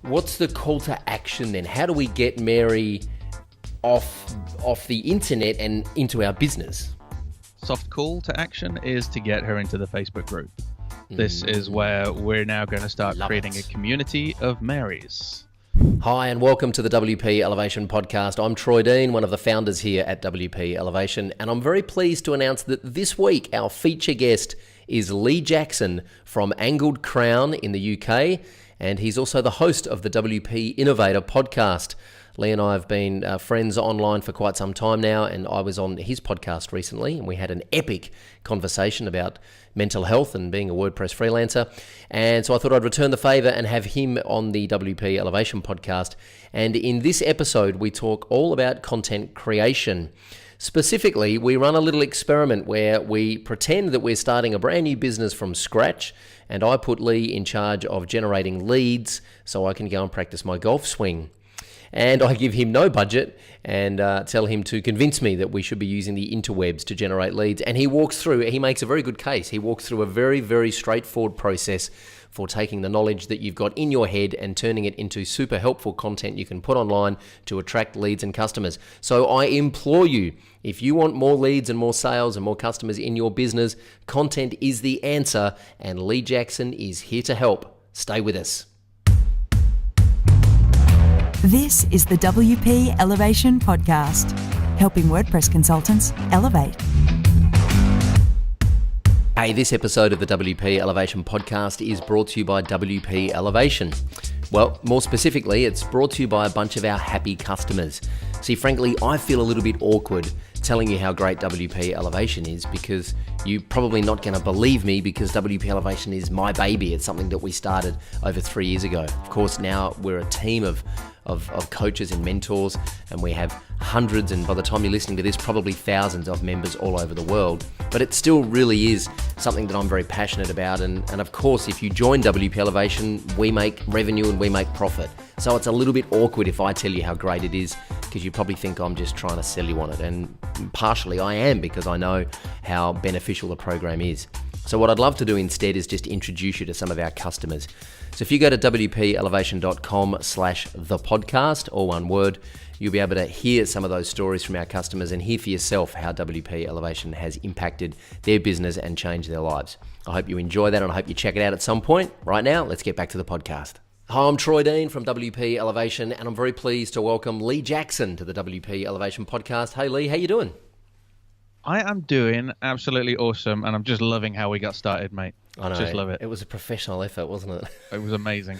What's the call to action then? How do we get Mary off the internet and into our business? Soft call to action is to get her into the Facebook group. This is where we're now going to start creating a community of Marys. Hi and welcome to the WP Elevation podcast. I'm Troy Dean, one of the founders here at WP Elevation, and I'm very pleased to announce that this week our feature guest is Lee Jackson from Angled Crown in the UK, and he's also the host of the WP Innovator podcast. Lee and I have been friends online for quite some time now, and I was on his podcast recently, and we had an epic conversation about mental health and being a WordPress freelancer. And so I thought I'd return the favor and have him on the WP Elevation podcast. And in this episode, we talk all about content creation. Specifically, we run a little experiment where we pretend that we're starting a brand new business from scratch, and I put Lee in charge of generating leads so I can go and practice my golf swing. And I give him no budget and tell him to convince me that we should be using the interwebs to generate leads. And he makes a very good case. He walks through a very, very straightforward process for taking the knowledge that you've got in your head and turning it into super helpful content you can put online to attract leads and customers. So I implore you, if you want more leads and more sales and more customers in your business, content is the answer, and Lee Jackson is here to help. Stay with us. This is the WP Elevation Podcast, helping WordPress consultants elevate. Hey, this episode of the WP Elevation Podcast is brought to you by WP Elevation. Well, more specifically, it's brought to you by a bunch of our happy customers. See, frankly, I feel a little bit awkward telling you how great WP Elevation is because you're probably not going to believe me because WP Elevation is my baby. It's something that we started over 3 years ago. Of course, now we're a team of coaches and mentors, and we have hundreds, and by the time you're listening to this, probably thousands of members all over the world. But it still really is something that I'm very passionate about. And of course, if you join WP Elevation, we make revenue and we make profit. So it's a little bit awkward if I tell you how great it is, because you probably think I'm just trying to sell you on it. And partially I am, because I know how beneficial the program is. So what I'd love to do instead is just introduce you to some of our customers. So if you go to wpelevation.com/thepodcast, all one word, you'll be able to hear some of those stories from our customers and hear for yourself how WP Elevation has impacted their business and changed their lives. I hope you enjoy that, and I hope you check it out at some point. Right now, let's get back to the podcast. Hi, I'm Troy Dean from WP Elevation, and I'm very pleased to welcome Lee Jackson to the WP Elevation podcast. Hey Lee, how you doing? I am doing absolutely awesome, and I'm just loving how we got started, mate. I know. Just love it. It was a professional effort, wasn't it? It was amazing.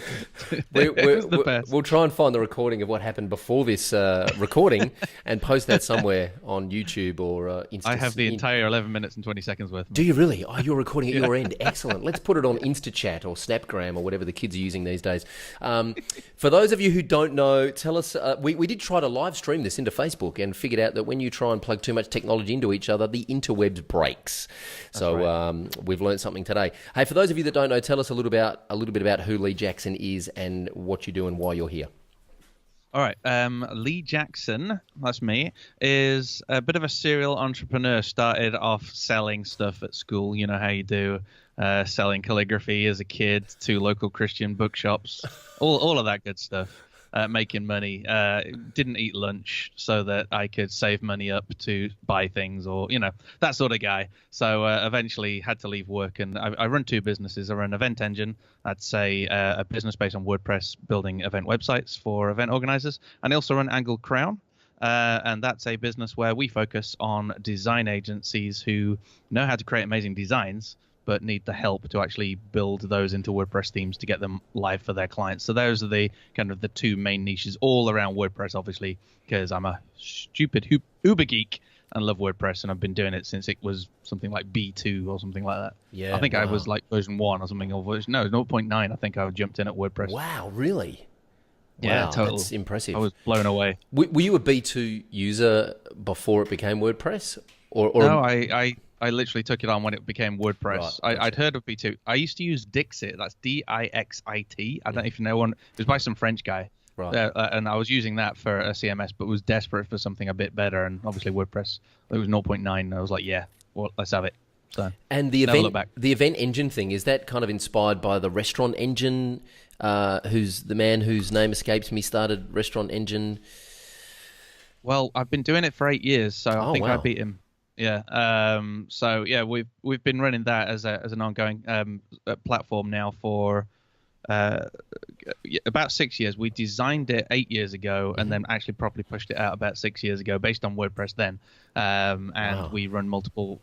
It was the best. We'll try and find the recording of what happened before this recording and post that somewhere on YouTube or Insta. I have the entire 11 minutes and 20 seconds worth. Do you really? Oh, you're recording at your end. Excellent. Let's put it on InstaChat or Snapgram or whatever the kids are using these days. For those of you who don't know, tell us, we did try to live stream this into Facebook and figured out that when you try and plug too much technology into each other, the interwebs breaks. So right. We've learned something today. Hey, for those of you that don't know, tell us a little bit about who Lee Jackson is and what you do and why you're here. All right. Lee Jackson, that's me, is a bit of a serial entrepreneur. Started off selling stuff at school. You know how you do, selling calligraphy as a kid to local Christian bookshops, all of that good stuff. Making money, didn't eat lunch so that I could save money up to buy things, or that sort of guy. So eventually had to leave work, and I run two businesses. I run Event Engine, that's a business based on WordPress, building event websites for event organizers, and I also run Angled Crown, and that's a business where we focus on design agencies who know how to create amazing designs but need the help to actually build those into WordPress themes to get them live for their clients. So those are the kind of the two main niches all around WordPress, obviously, because I'm a stupid uber geek and love WordPress, and I've been doing it since it was something like B2 or something like that. Yeah, I think I was like version 1 or something, or version, no, 0.9. I think I jumped in at WordPress. Wow, really? Yeah, wow, totally. That's impressive. I was blown away. Were you a B2 user before it became WordPress? Or no, I literally took it on when it became WordPress. Right, I'd heard of B2. I used to use Dixit. That's Dixit. I don't know if you know one. It was by some French guy. Right. And I was using that for a CMS, but was desperate for something a bit better. And obviously WordPress, it was 0.9. I was like, yeah, well, let's have it. So And the never look back. event engine thing, is that kind of inspired by the restaurant engine? Who's the man whose name escapes me started Restaurant Engine? Well, I've been doing it for 8 years, so I think I wow. beat him. Yeah. So yeah, we've been running that as an ongoing platform now for about 6 years. We designed it 8 years ago, and then actually properly pushed it out about 6 years ago, based on WordPress then. And we run multiple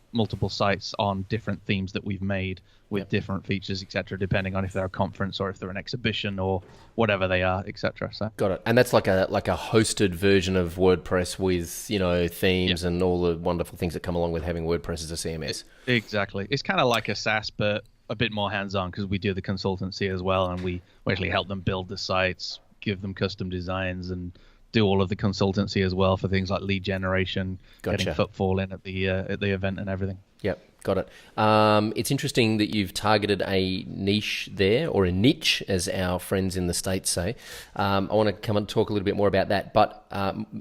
sites on different themes that we've made with different features, etc., depending on if they're a conference or if they're an exhibition or whatever they are, etc. So Got it. And that's like a hosted version of WordPress with, you know, themes and all the wonderful things that come along with having WordPress as a CMS. Exactly. It's kind of like a SaaS, but a bit more hands-on, because we do the consultancy as well, and we actually help them build the sites, give them custom designs, and do all of the consultancy as well for things like lead generation, getting footfall in at the event and everything. Yep, got it. It's interesting that you've targeted a niche there, or a niche, as our friends in the States say. I want to come and talk a little bit more about that, but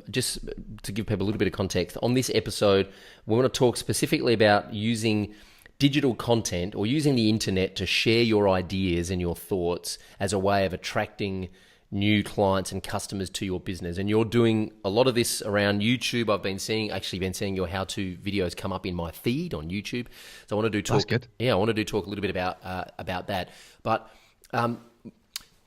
just to give people a little bit of context, on this episode, we want to talk specifically about using digital content or using the internet to share your ideas and your thoughts as a way of attracting new clients and customers to your business. And you're doing a lot of this around YouTube. I've been seeing your how-to videos come up in my feed on YouTube. So I want to talk. That's good. Yeah, I want to talk a little bit about that. But I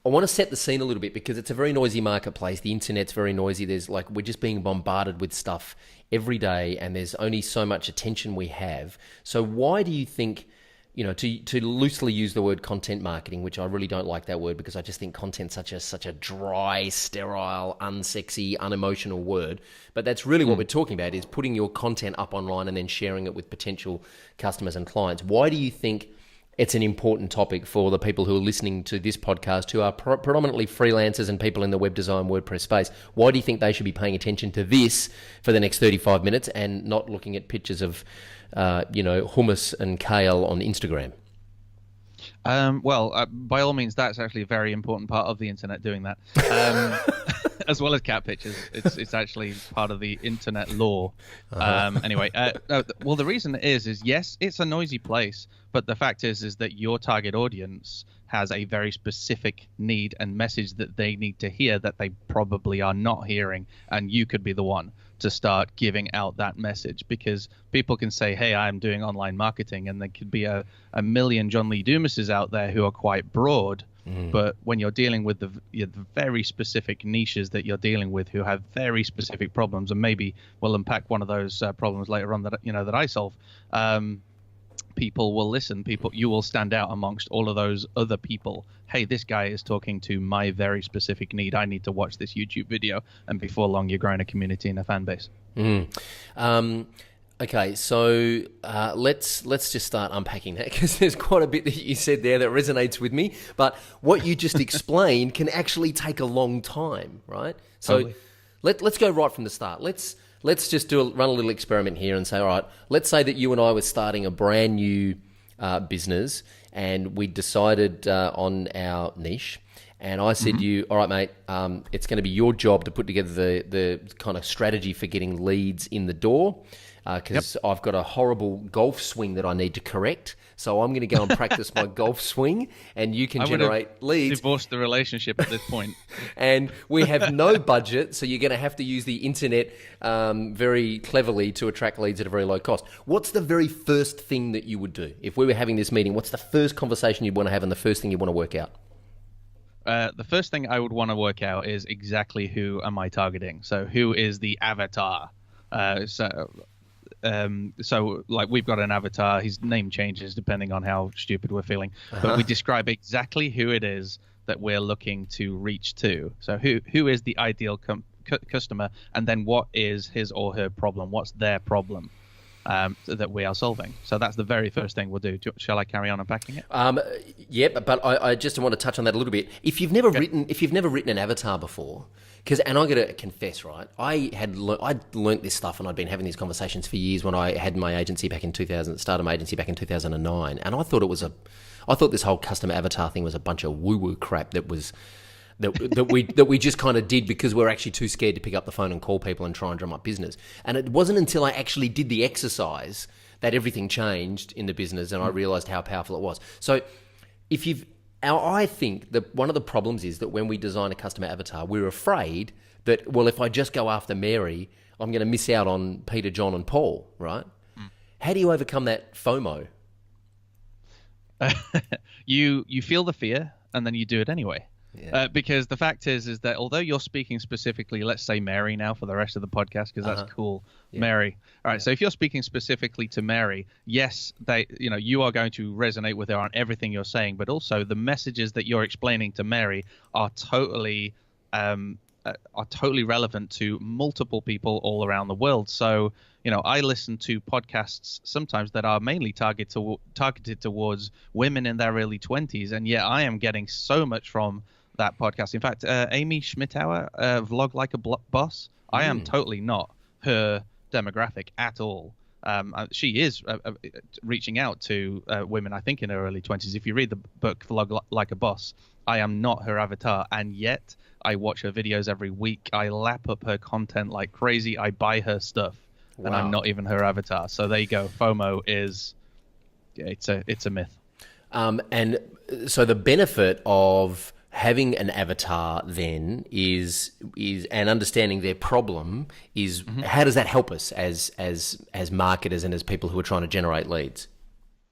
want to set the scene a little bit, because it's a very noisy marketplace. The internet's very noisy. We're just being bombarded with stuff every day, and there's only so much attention we have. So why do you think, you know, to loosely use the word content marketing, which I really don't like that word, because I just think content's such a dry, sterile, unsexy, unemotional word. But that's really what we're talking about, is putting your content up online and then sharing it with potential customers and clients. Why do you think it's an important topic for the people who are listening to this podcast, who are predominantly freelancers and people in the web design WordPress space? Why do you think they should be paying attention to this for the next 35 minutes and not looking at pictures of hummus and kale on Instagram? By all means, that's actually a very important part of the internet, doing that. As well as cat pictures. It's actually part of the internet law. Anyway, the reason is yes, it's a noisy place, but the fact is that your target audience has a very specific need and message that they need to hear that they probably are not hearing, and you could be the one to start giving out that message, because people can say, hey, I'm doing online marketing, and there could be a million John Lee Dumases out there who are quite broad. But when you're dealing with the very specific niches that you're dealing with, who have very specific problems, and maybe we'll unpack one of those problems later on that I solve, people will listen. You will stand out amongst all of those other people. Hey, this guy is talking to my very specific need. I need to watch this YouTube video, and before long, you're growing a community and a fan base. Okay, so let's just start unpacking that, because there's quite a bit that you said there that resonates with me. But what you just explained can actually take a long time, right? So Totally. let's go right from the start. Let's just run a little experiment here and say, all right, let's say that you and I were starting a brand new business, and we decided on our niche. And I said to you, all right, mate, it's going to be your job to put together the kind of strategy for getting leads in the door, because I've got a horrible golf swing that I need to correct. So I'm going to go and practice my golf swing, and you can generate leads. Divorced the relationship at this point. And we have no budget, so you're going to have to use the internet very cleverly to attract leads at a very low cost. What's the very first thing that you would do? If we were having this meeting, what's the first conversation you'd want to have and the first thing you want to work out? The first thing I would want to work out is exactly who am I targeting. So who is the avatar? So we've got an avatar. His name changes depending on how stupid we're feeling, but we describe exactly who it is that we're looking to reach to. So who is the ideal customer, and then what is his or her problem? What's their problem that we are solving? So that's the very first thing we'll do. Shall I carry on unpacking it? Yeah, but I just want to touch on that a little bit. If you've never written an avatar before, and I'm going to confess, right? I'd learnt this stuff, and I'd been having these conversations for years when I had my agency back in 2000, started my agency back in 2009, and I thought this whole custom avatar thing was a bunch of woo-woo crap that we just kind of did because we're actually too scared to pick up the phone and call people and try and drum up business. And it wasn't until I actually did the exercise that everything changed in the business, and I realized how powerful it was. So I think that one of the problems is that when we design a customer avatar, we're afraid that, well, if I just go after Mary, I'm going to miss out on Peter, John, and Paul, right? How do you overcome that FOMO? You feel the fear, and then you do it anyway. Yeah. Because the fact is that although you're speaking specifically, let's say Mary now for the rest of the podcast, because that's cool. Yeah. Mary. All right. Yeah. So if you're speaking specifically to Mary, yes, you are going to resonate with her on everything you're saying, but also the messages that you're explaining to Mary are totally relevant to multiple people all around the world. So, I listen to podcasts sometimes that are mainly targeted towards women in their early 20s, and yet I am getting so much from that podcast. In fact, Amy Schmittauer, Vlog Like a Boss, I am totally not her demographic at all. She is reaching out to women, I think, in her early 20s. If you read the book Vlog Like a Boss, I am not her avatar, and yet I watch her videos every week. I lap up her content like crazy. I buy her stuff, and I'm not even her avatar. So there you go. FOMO it's a myth. And so the benefit of having an avatar then is and understanding their problem is how does that help us as marketers and as people who are trying to generate leads?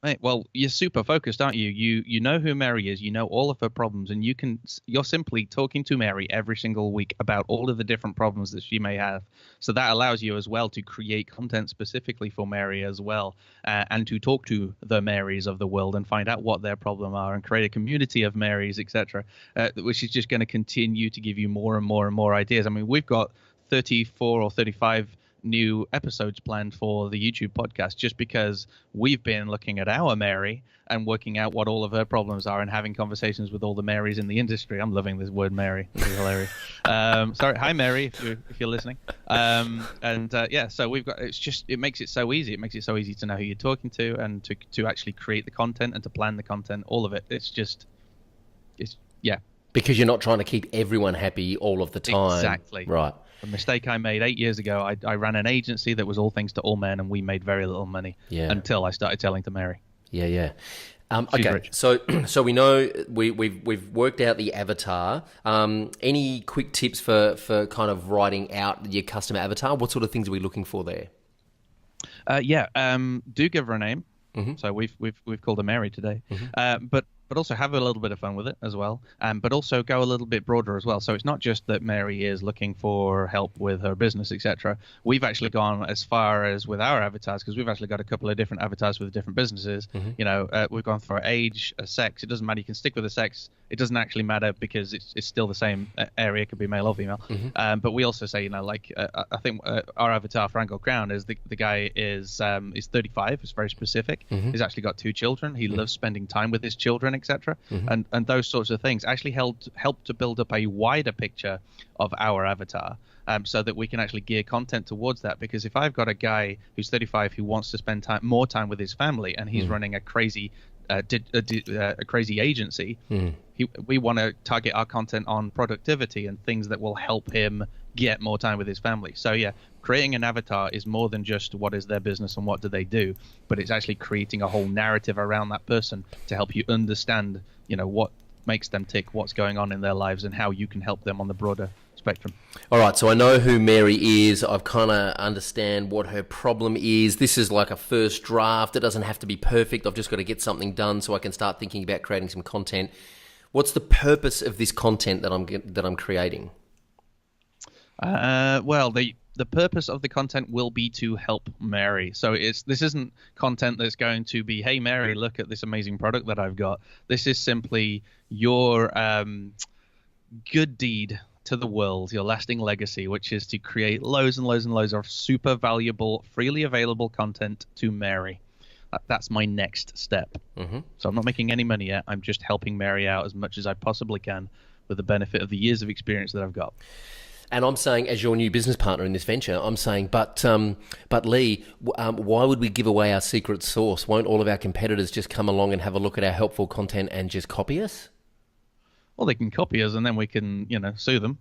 Right. Well, you're super focused, aren't you? You know who Mary is. You know all of her problems, and you're simply talking to Mary every single week about all of the different problems that she may have. So that allows you as well to create content specifically for Mary as well, and to talk to the Marys of the world and find out what their problem are and create a community of Marys, etc., which is just going to continue to give you more and more and more ideas. I mean, we've got 34 or 35 new episodes planned for the YouTube podcast just because we've been looking at our Mary and working out what all of her problems are and having conversations with all the Marys in the industry. I'm loving this word Mary. This is hilarious. Sorry. Hi, Mary, if you're listening. So we've got, it makes it so easy. It makes it so easy to know who you're talking to and to actually create the content and to plan the content, all of it. Because you're not trying to keep everyone happy all of the time. Exactly. Right. A mistake I made 8 years ago. I ran an agency that was all things to all men, and we made very little money until I started telling to Mary. Yeah. Okay, so we know we've worked out the avatar. Any quick tips for kind of writing out your customer avatar? What sort of things are we looking for there? Do give her a name. Mm-hmm. So we've called her Mary today. Mm-hmm. But also have a little bit of fun with it as well. But also go a little bit broader as well. So it's not just that Mary is looking for help with her business, etc. We've actually gone as far as with our avatars, because we've actually got a couple of different avatars with different businesses. Mm-hmm. We've gone for age, sex. It doesn't matter. You can stick with the sex. It doesn't actually matter because it's still the same area. It could be male or female. Mm-hmm. But we also say, I think our avatar, Franco Crown, is the guy is 35. It's very specific. Mm-hmm. He's actually got 2 children. He loves spending time with his children, etc. Mm-hmm. And those sorts of things actually help to build up a wider picture of our avatar, so that we can actually gear content towards that. Because if I've got a guy who's 35 who wants to spend more time with his family and he's running a crazy agency, we want to target our content on productivity and things that will help him get more time with his family. So creating an avatar is more than just what is their business and what do they do, but it's actually creating a whole narrative around that person to help you understand, what makes them tick, what's going on in their lives, and how you can help them on the broader spectrum. All right, so I know who Mary is. I've kind of understand what her problem is. This is like a first draft. It doesn't have to be perfect. I've just got to get something done so I can start thinking about creating some content. What's the purpose of this content that I'm creating? The purpose of the content will be to help Mary. So this isn't content that's going to be, hey, Mary, look at this amazing product that I've got. This is simply your good deed to the world, your lasting legacy, which is to create loads and loads and loads of super valuable, freely available content to Mary. That's my next step. Mm-hmm. So I'm not making any money yet. I'm just helping Mary out as much as I possibly can with the benefit of the years of experience that I've got. And I'm saying, as your new business partner in this venture, I'm saying, but Lee, why would we give away our secret sauce? Won't all of our competitors just come along and have a look at our helpful content and just copy us? Well, they can copy us and then we can, sue them.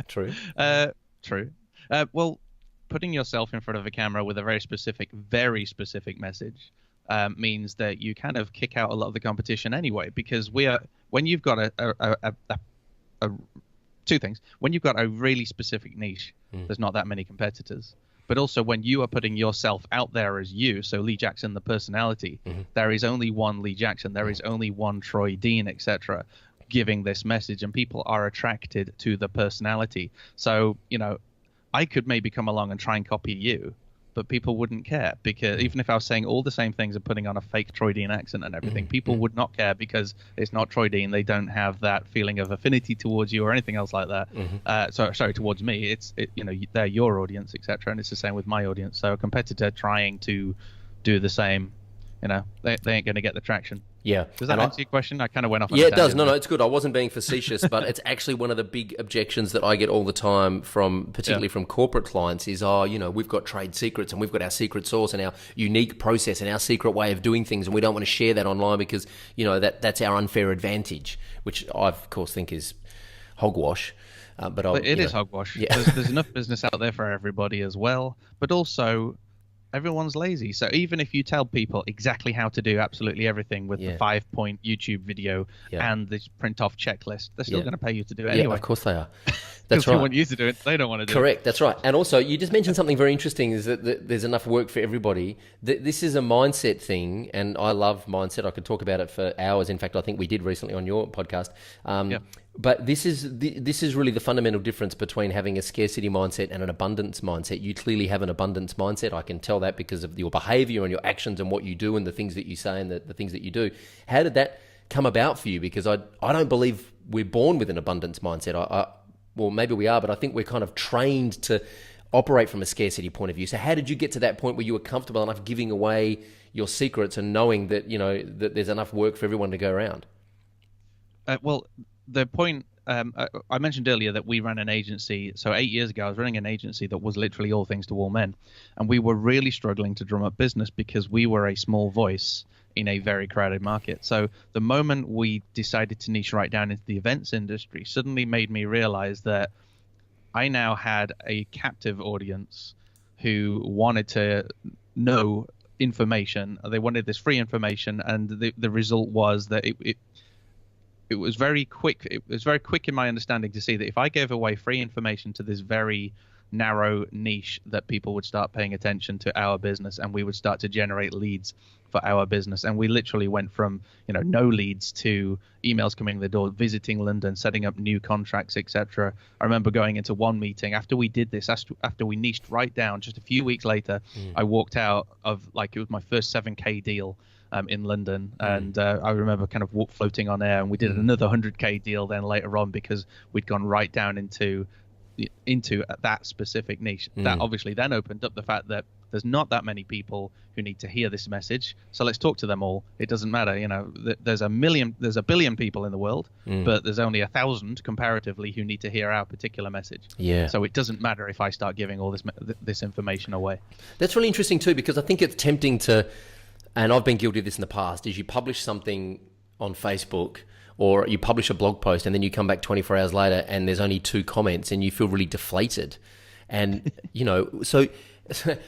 True. True. Well, putting yourself in front of a camera with a very specific message means that you kind of kick out a lot of the competition anyway, because when you've got two things. When you've got a really specific niche, there's not that many competitors. But also when you are putting yourself out there as you, so Lee Jackson, the personality, there is only one Lee Jackson, there is only one Troy Dean, etc., giving this message, and people are attracted to the personality. So, I could maybe come along and try and copy you, but people wouldn't care, because even if I was saying all the same things and putting on a fake Troy Dean accent and everything, people would not care, because it's not Troy Dean. They don't have that feeling of affinity towards you or anything else like that. Sorry, towards me. They're your audience, etc. And it's the same with my audience. So a competitor trying to do the same, they ain't going to get the traction. Yeah. Does that answer your question? I kind of went off on Yeah, a it does. tangent. No, it's good. I wasn't being facetious, but it's actually one of the big objections that I get all the time particularly from corporate clients is, we've got trade secrets and we've got our secret sauce and our unique process and our secret way of doing things, and we don't want to share that online because, that's our unfair advantage, which I, of course, think is hogwash. But it is hogwash. Yeah. There's enough business out there for everybody as well, but also everyone's lazy. So even if you tell people exactly how to do absolutely everything with the 5-point YouTube video and this print off checklist, they're still going to pay you to do it anyway. Yeah, of course they are. That's right. They right. want you to do it. They don't want to do it. Correct. That's right. And also, you just mentioned something very interesting, is that there's enough work for everybody. This is a mindset thing, and I love mindset. I could talk about it for hours. In fact, I think we did recently on your podcast. But this is really the fundamental difference between having a scarcity mindset and an abundance mindset. You clearly have an abundance mindset. I can tell that because of your behavior and your actions and what you do and the things that you say and the things that you do. How did that come about for you? Because I don't believe we're born with an abundance mindset. Well, maybe we are, but I think we're kind of trained to operate from a scarcity point of view. So how did you get to that point where you were comfortable enough giving away your secrets and knowing that, that there's enough work for everyone to go around? Well, the point I mentioned earlier that we ran an agency. So 8 years ago, I was running an agency that was literally all things to all men. And we were really struggling to drum up business because we were a small voice in a very crowded market. So the moment we decided to niche right down into the events industry suddenly made me realize that I now had a captive audience who wanted to know information. They wanted this free information, and the result was that it was very quick. It was very quick in my understanding to see that if I gave away free information to this very narrow niche, that people would start paying attention to our business and we would start to generate leads for our business. And we literally went from, no leads to emails coming in the door, visiting London, setting up new contracts, etc. I remember going into one meeting after we did this, after we niched right down, just a few weeks later, I walked out of, it was my first 7K deal in London, and I remember kind of floating on air, and we did another 100K deal then later on because we'd gone right down into that specific niche. That obviously then opened up the fact that there's not that many people who need to hear this message, so let's talk to them all. It doesn't matter, there's a billion people in the world, but there's only 1,000 comparatively who need to hear our particular message. So it doesn't matter if I start giving all this information away. That's really interesting too, because I think it's tempting to, and I've been guilty of this in the past, is you publish something on Facebook or you publish a blog post and then you come back 24 hours later and there's only 2 comments and you feel really deflated. And,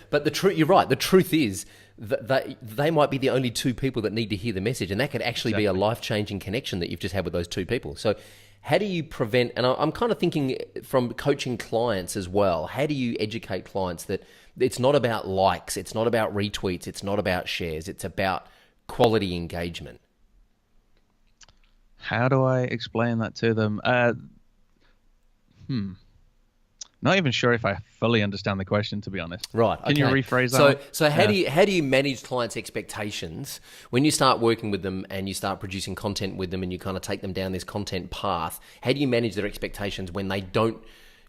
but you're right. The truth is that they might be the only 2 people that need to hear the message, and that could actually be a life-changing connection that you've just had with those 2 people. So how do you prevent, and I'm kind of thinking from coaching clients as well, how do you educate clients that it's not about likes, it's not about retweets, it's not about shares, it's about quality engagement? How do I explain that to them? Not even sure if I fully understand the question, to be honest. Right. Can you rephrase that? So how do you manage clients' expectations when you start working with them and you start producing content with them and you kind of take them down this content path? How do you manage their expectations when they don't,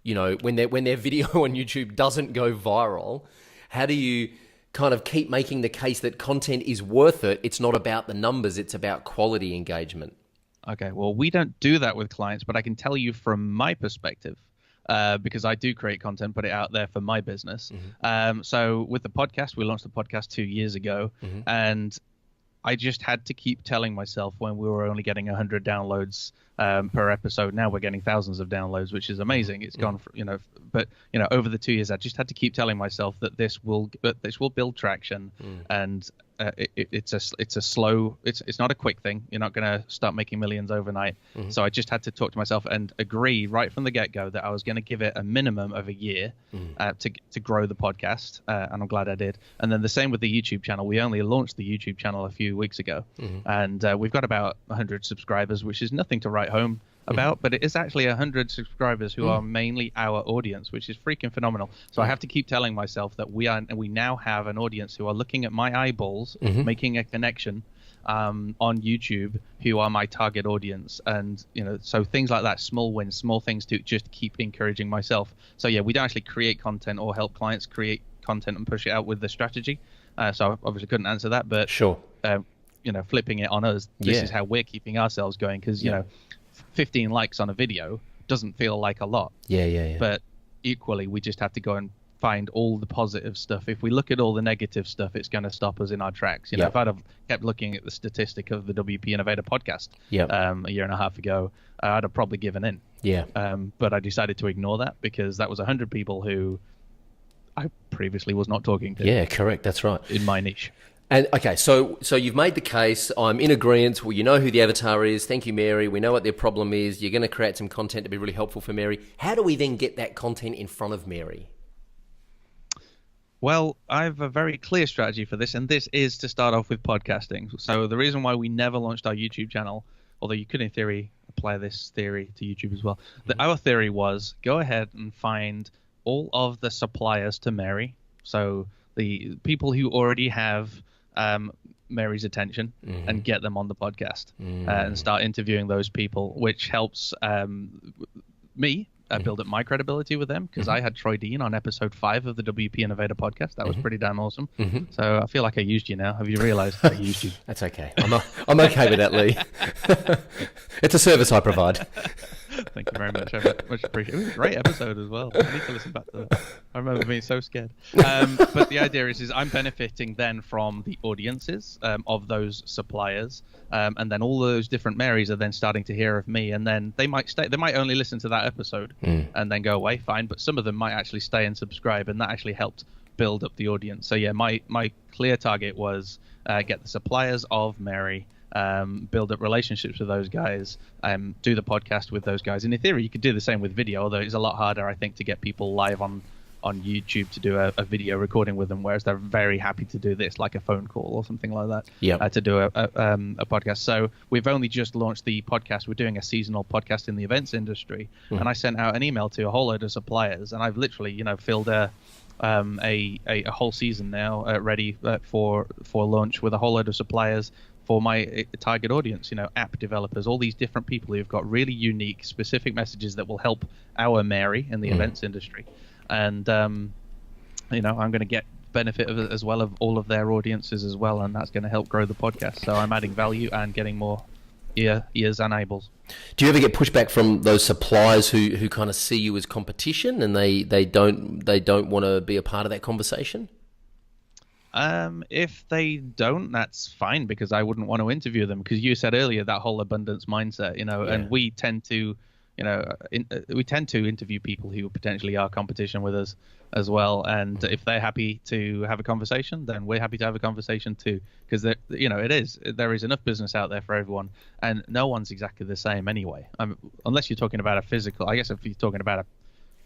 when their video on YouTube doesn't go viral? How do you kind of keep making the case that content is worth it? It's not about the numbers, it's about quality engagement. Okay, well, we don't do that with clients, but I can tell you from my perspective, because I do create content, put it out there for my business. So with the podcast, we launched the podcast 2 years ago, and I just had to keep telling myself when we were only getting 100 downloads per episode. Now we're getting thousands of downloads, which is amazing. It's gone, but over the 2 years, I just had to keep telling myself that this will build traction, and it's not a quick thing. You're not going to start making millions overnight. So I just had to talk to myself and agree right from the get-go that I was going to give it a minimum of a year to grow the podcast, and I'm glad I did. And then the same with the YouTube channel. We only launched the YouTube channel a few weeks ago, and we've got about 100 subscribers, which is nothing to write home about, but it is actually 100 subscribers who are mainly our audience, which is freaking phenomenal. So I have to keep telling myself that we now have an audience who are looking at my eyeballs, making a connection on YouTube, who are my target audience. And so things like that, small wins, small things, to just keep encouraging myself. So yeah, we don't actually create content or help clients create content and push it out with the strategy. So I obviously couldn't answer that, but sure. Flipping it on us, this is how we're keeping ourselves going, because 15 likes on a video doesn't feel like a lot. Yeah. But equally, we just have to go and find all the positive stuff. If we look at all the negative stuff, it's going to stop us in our tracks. If I'd have kept looking at the statistic of the WP Innovator podcast a year and a half ago, I'd have probably given in. Yeah. But I decided to ignore that, because that was 100 people who I previously was not talking to. Yeah, correct. That's right. In my niche. And okay, so you've made the case. I'm in agreement. Well, you know who the avatar is. Thank you, Mary. We know what their problem is. You're going to create some content to be really helpful for Mary. How do we then get that content in front of Mary? Well, I have a very clear strategy for this, and this is to start off with podcasting. So the reason why we never launched our YouTube channel, although you could in theory apply this theory to YouTube as well, our theory was go ahead and find all of the suppliers to Mary. So the people who already have Mary's attention, and get them on the podcast, and start interviewing those people, which helps me build up my credibility with them, because I had Troy Dean on episode 5 of the WP Innovator podcast. That was pretty damn awesome. So I feel like I used you now. Have you realized I used you? That's okay. I'm okay with that, Lee. It's a service I provide. Thank you very much. I much appreciate it. It was a great episode as well. I need to listen back to that. I remember being so scared. But the idea is I'm benefiting then from the audiences of those suppliers, and then all those different Marys are then starting to hear of me, and then they might stay. They might only listen to that episode and then go away, fine. But some of them might actually stay and subscribe, and that actually helped build up the audience. So yeah, my clear target was get the suppliers of Mary. Build up relationships with those guys, do the podcast with those guys. And in theory, you could do the same with video, although it's a lot harder, I think, to get people live on YouTube to do a video recording with them, whereas they're very happy to do this, like a phone call or something like that, to do a podcast. So we've only just launched the podcast. We're doing a seasonal podcast in the events industry, and I sent out an email to a whole load of suppliers, and I've literally, filled a whole season now ready for launch with a whole load of suppliers for my target audience, app developers, all these different people who've got really unique, specific messages that will help our Mary in the events industry. And, I'm going to get benefit of it as well, of all of their audiences as well, and that's going to help grow the podcast. So I'm adding value and getting more ears and eyeballs. Do you ever get pushback from those suppliers who kind of see you as competition, and they don't want to be a part of that conversation? If they don't, that's fine, because I wouldn't want to interview them, because you said earlier that whole abundance mindset, and we tend to, interview people who potentially are competition with us as well. And if they're happy to have a conversation, then we're happy to have a conversation too, because there is enough business out there for everyone, and no one's exactly the same anyway. Unless you're talking about a physical, I guess if you're talking about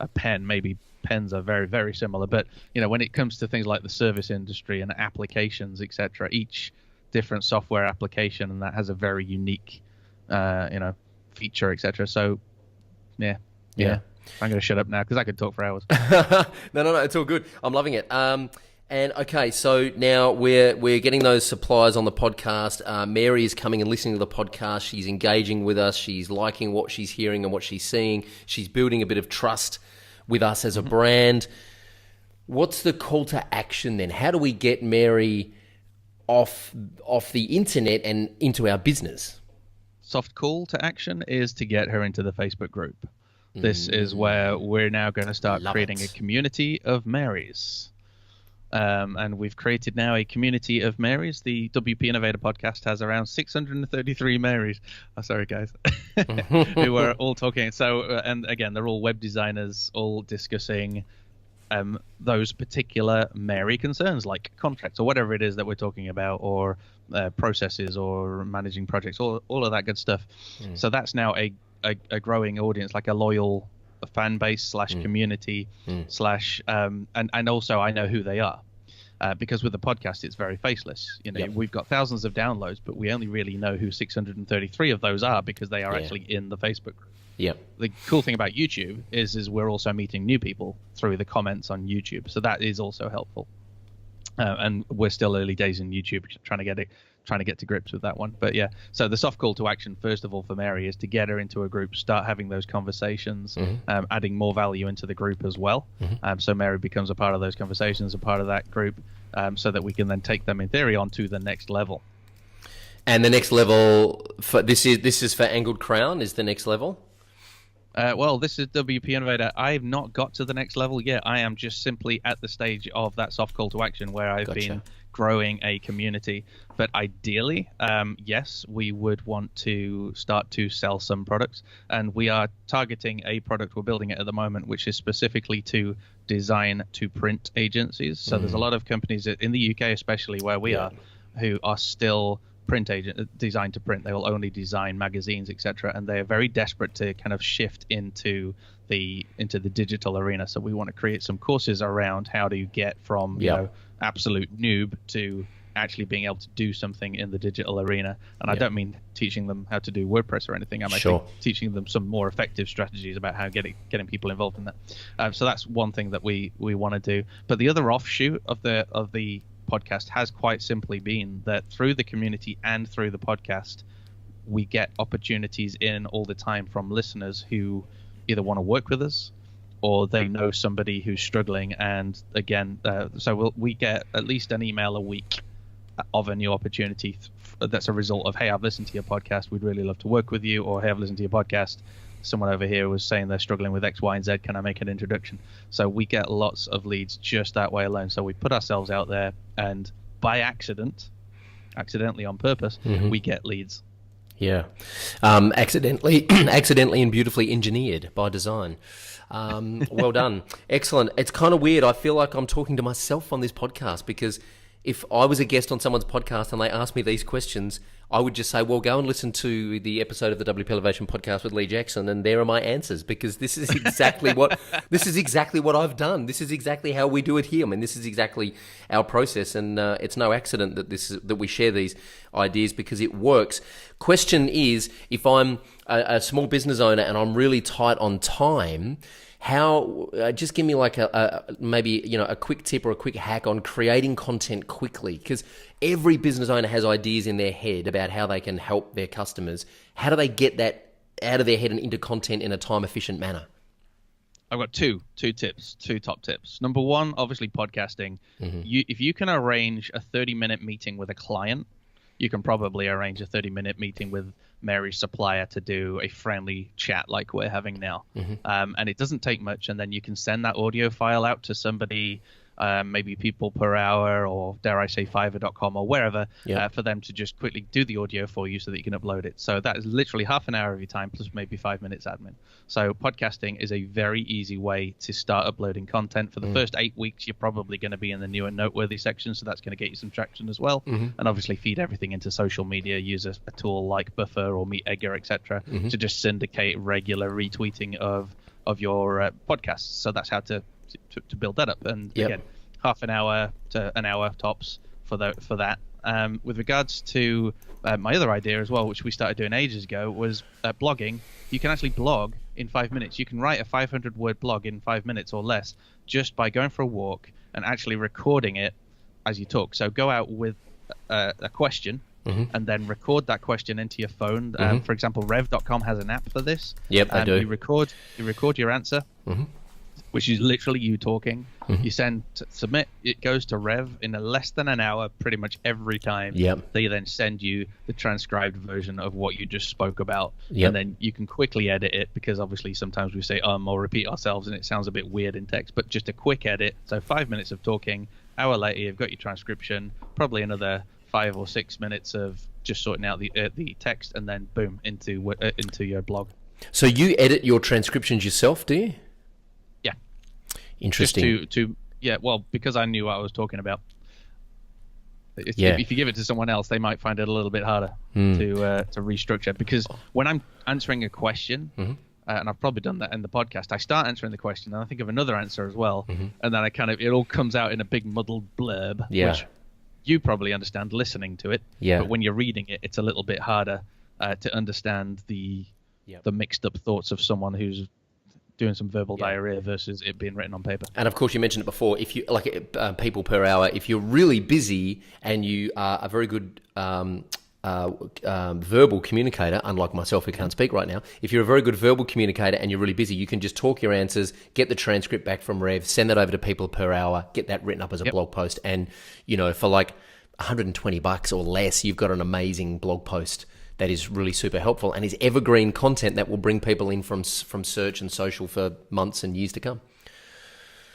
a pen, maybe pens are very, very similar, but when it comes to things like the service industry and applications, etc., each different software application, and that has a very unique feature, etc. So yeah I'm going to shut up now, because I could talk for hours. No, it's all good. I'm loving it. And okay, so now we're getting those suppliers on the podcast. Mary is coming and listening to the podcast. She's engaging with us. She's liking what she's hearing and what she's seeing. She's building a bit of trust with us as a brand. What's the call to action then? How do we get Mary off the internet and into our business? Soft call to action is to get her into the Facebook group. This is where we're now going to start creating a community of Marys. And we've created now a community of Marys. The WP Innovator podcast has around 633 Marys. Oh, sorry, guys, who are all talking. So, and again, they're all web designers, all discussing those particular Mary concerns, like contracts or whatever it is that we're talking about, or processes, or managing projects, all of that good stuff. So that's now a growing audience, like a loyal fan base / community / and also I know who they are, because with the podcast it's very faceless. We've got thousands of downloads, but we only really know who 633 of those are because they are actually in the Facebook group. The cool thing about YouTube is we're also meeting new people through the comments on YouTube, so that is also helpful. And we're still early days in YouTube, trying to get to grips with that one. But yeah, so the soft call to action, first of all, for Mary is to get her into a group, start having those conversations, adding more value into the group as well. So Mary becomes a part of those conversations, a part of that group, so that we can then take them in theory on to the next level. And the next level for this is for Angled Crown is the next level. Well, this is WP Innovator. I've not got to the next level yet. I am just simply at the stage of that soft call to action where I've been growing a community. But ideally, yes, we would want to start to sell some products. And we are targeting a product, we're building it at the moment, which is specifically to design to print agencies. So there's a lot of companies in the UK, especially where we are, who are still designed to print. They will only design magazines, etc., and they are very desperate to kind of shift into the digital arena. So we want to create some courses around how do you get from absolute noob to actually being able to do something in the digital arena. And I don't mean teaching them how to do WordPress or anything. I'm actually teaching them some more effective strategies about how getting people involved in that. So that's one thing that we want to do. But the other offshoot of the podcast has quite simply been that through the community and through the podcast, we get opportunities in all the time from listeners who either want to work with us or they know somebody who's struggling. And again, so we get at least an email a week of a new opportunity that's a result of, hey, I've listened to your podcast, we'd really love to work with you, or hey, I've listened to your podcast, someone over here was saying they're struggling with X, Y, and Z, can I make an introduction? So we get lots of leads just that way alone. So we put ourselves out there, and by accidentally on purpose, we get leads. Accidentally and beautifully engineered by design. Well done. Excellent. It's kind of weird. I feel like I'm talking to myself on this podcast, because if I was a guest on someone's podcast and they asked me these questions, I would just say, well, go and listen to the episode of the WP Elevation podcast with Lee Jackson, and there are my answers, because this is exactly what I've done. This is exactly how we do it here. I mean, this is exactly our process, and it's no accident that we share these ideas, because it works. Question is, if I'm a small business owner and I'm really tight on time, how just give me like maybe a quick tip or a quick hack on creating content quickly, because every business owner has ideas in their head about how they can help their customers. How do they get that out of their head and into content in a time efficient manner? I've got two top tips. Number one, obviously podcasting. If you can arrange a 30-minute meeting with a client, you can probably arrange a 30-minute meeting with Mary's supplier to do a friendly chat like we're having now. And it doesn't take much, and then you can send that audio file out to somebody, maybe People Per Hour, or dare I say Fiverr.com or wherever, for them to just quickly do the audio for you so that you can upload it. So that is literally half an hour of your time plus maybe 5 minutes admin. So podcasting is a very easy way to start uploading content. For the first 8 weeks, you're probably going to be in the new and noteworthy section, so that's going to get you some traction as well. And obviously feed everything into social media. Use a tool like Buffer or MeetEdgar, etc., to just syndicate regular retweeting of your podcasts. So that's how to build that up. And again, half an hour to an hour tops for that. With regards to my other idea as well, which we started doing ages ago, was blogging. You can actually blog in 5 minutes. You can write a 500-word blog in 5 minutes or less just by going for a walk and actually recording it as you talk. So go out with a question and then record that question into your phone. For example, Rev.com has an app for this. Yep, I do. You record your answer, which is literally you talking. You submit, it goes to Rev in less than an hour pretty much every time. They then send you the transcribed version of what you just spoke about. And then you can quickly edit it, because obviously sometimes we say or repeat ourselves and it sounds a bit weird in text, but just a quick edit. So 5 minutes of talking, hour later, you've got your transcription, probably another 5 or 6 minutes of just sorting out the text, and then boom, into your blog. So you edit your transcriptions yourself, do you? Yeah. Interesting. Well, because I knew what I was talking about. If you give it to someone else, they might find it a little bit harder to restructure. Because when I'm answering a question, and I've probably done that in the podcast, I start answering the question, and I think of another answer as well, and then it all comes out in a big muddled blurb, which you probably understand listening to it. Yeah. But when you're reading it, it's a little bit harder to understand the mixed up thoughts of someone who's doing some verbal diarrhea versus it being written on paper. And of course, you mentioned it before. If you people per hour, if you're really busy and you are a very good verbal communicator, unlike myself who can't speak right now, if you're a very good verbal communicator and you're really busy, you can just talk your answers, get the transcript back from Rev, send that over to people per hour, get that written up as a blog post, and for like $120 or less, you've got an amazing blog post that is really super helpful and is evergreen content that will bring people in from search and social for months and years to come.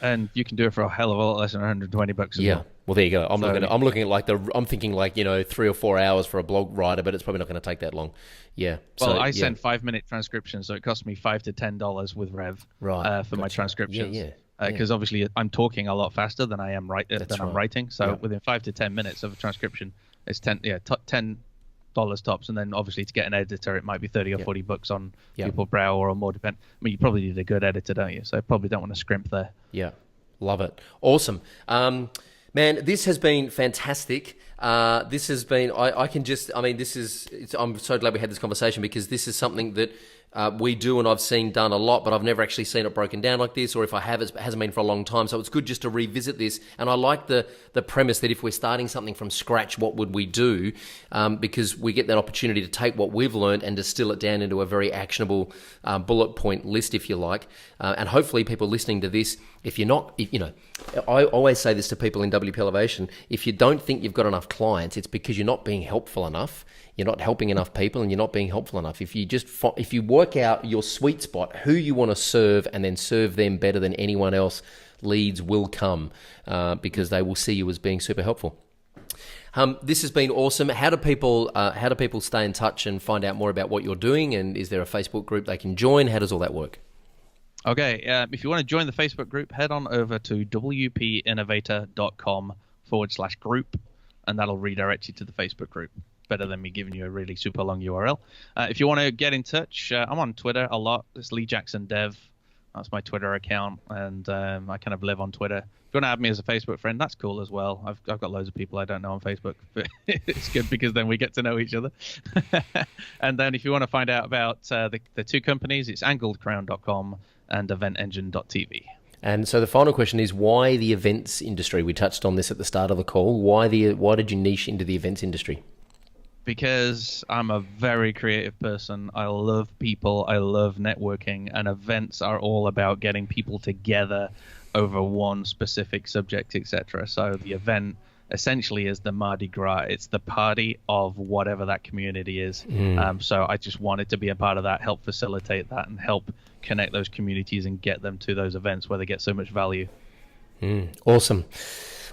And you can do it for a hell of a lot less than $120. Yeah. Well, there you go. I'm looking at I'm thinking 3 or 4 hours for a blog writer, but it's probably not going to take that long. Yeah. Well, I send 5-minute transcriptions, so it costs me $5 to $10 with Rev for my transcriptions. Yeah. Because obviously I'm talking a lot faster than I am I'm writing. So within 5 to 10 minutes of a transcription, it's $10 tops, and then obviously to get an editor it might be $30 or $40 on people per hour or more. I mean, you probably need a good editor, don't you? So I probably don't want to scrimp there. Yeah, love it. Awesome. Man, this has been fantastic. This has been, I'm so glad we had this conversation, because this is something that we do and I've seen done a lot, but I've never actually seen it broken down like this, or if I have, it hasn't been for a long time. So it's good just to revisit this. And I like the premise that if we're starting something from scratch, what would we do? Because we get that opportunity to take what we've learned and distill it down into a very actionable bullet point list, if you like. And hopefully people listening to this, I always say this to people in WP Elevation, if you don't think you've got enough clients, it's because you're not being helpful enough. You're not helping enough people, and you're not being helpful enough. If you work out your sweet spot, who you want to serve, and then serve them better than anyone else, leads will come because they will see you as being super helpful. This has been awesome. How do people stay in touch and find out more about what you're doing? And is there a Facebook group they can join? How does all that work? Okay, if you want to join the Facebook group, head on over to wpinnovator.com/group, and that'll redirect you to the Facebook group. Better than me giving you a really super long URL. If you want to get in touch, I'm on Twitter a lot. It's Lee Jackson Dev. That's my Twitter account, and I kind of live on Twitter. If you want to add me as a Facebook friend, that's cool as well. I've got loads of people I don't know on Facebook, but it's good because then we get to know each other. And then if you want to find out about the two companies, it's angledcrown.com and eventengine.tv. And so the final question is, why the events industry? We touched on this at the start of the call. Why did you niche into the events industry? Because I'm a very creative person. I love people. I love networking, and events are all about getting people together over one specific subject, etc. So the event essentially is the Mardi Gras. It's the party of whatever that community is. So I just wanted to be a part of that, help facilitate that, and help connect those communities and get them to those events where they get so much value. Awesome.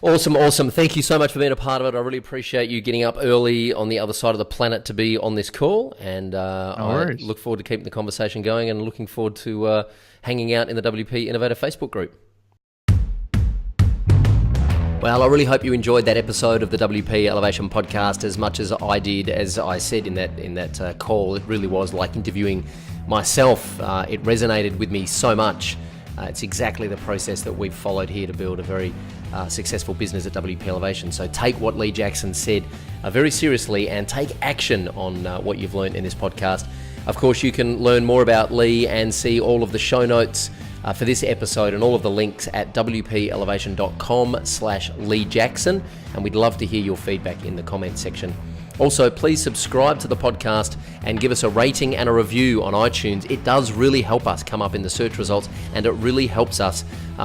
Awesome. Thank you so much for being a part of it. I really appreciate you getting up early on the other side of the planet to be on this call. And I look forward to keeping the conversation going, and looking forward to hanging out in the WP Innovator Facebook group. Well, I really hope you enjoyed that episode of the WP Elevation podcast as much as I did. As I said in that call, it really was like interviewing myself. It resonated with me so much. It's exactly the process that we've followed here to build a very successful business at WP Elevation. So take what Lee Jackson said very seriously and take action on what you've learned in this podcast. Of course, you can learn more about Lee and see all of the show notes for this episode and all of the links at wpelevation.com/Lee Jackson. And we'd love to hear your feedback in the comments section. Also, please subscribe to the podcast and give us a rating and a review on iTunes. It does really help us come up in the search results, and it really helps us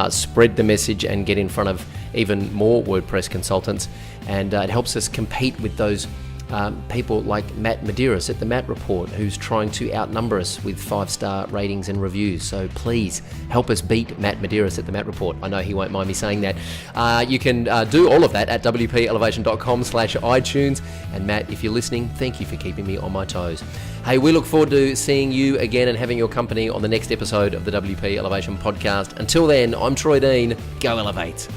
spread the message and get in front of even more WordPress consultants. And it helps us compete with those people like Matt Medeiros at the Matt Report, who's trying to outnumber us with 5-star ratings and reviews. So please help us beat Matt Medeiros at the Matt Report. I know he won't mind me saying that. You can do all of that at wpelevation.com/iTunes. And Matt, if you're listening, thank you for keeping me on my toes. Hey, we look forward to seeing you again and having your company on the next episode of the WP Elevation podcast. Until then, I'm Troy Dean. Go Elevate.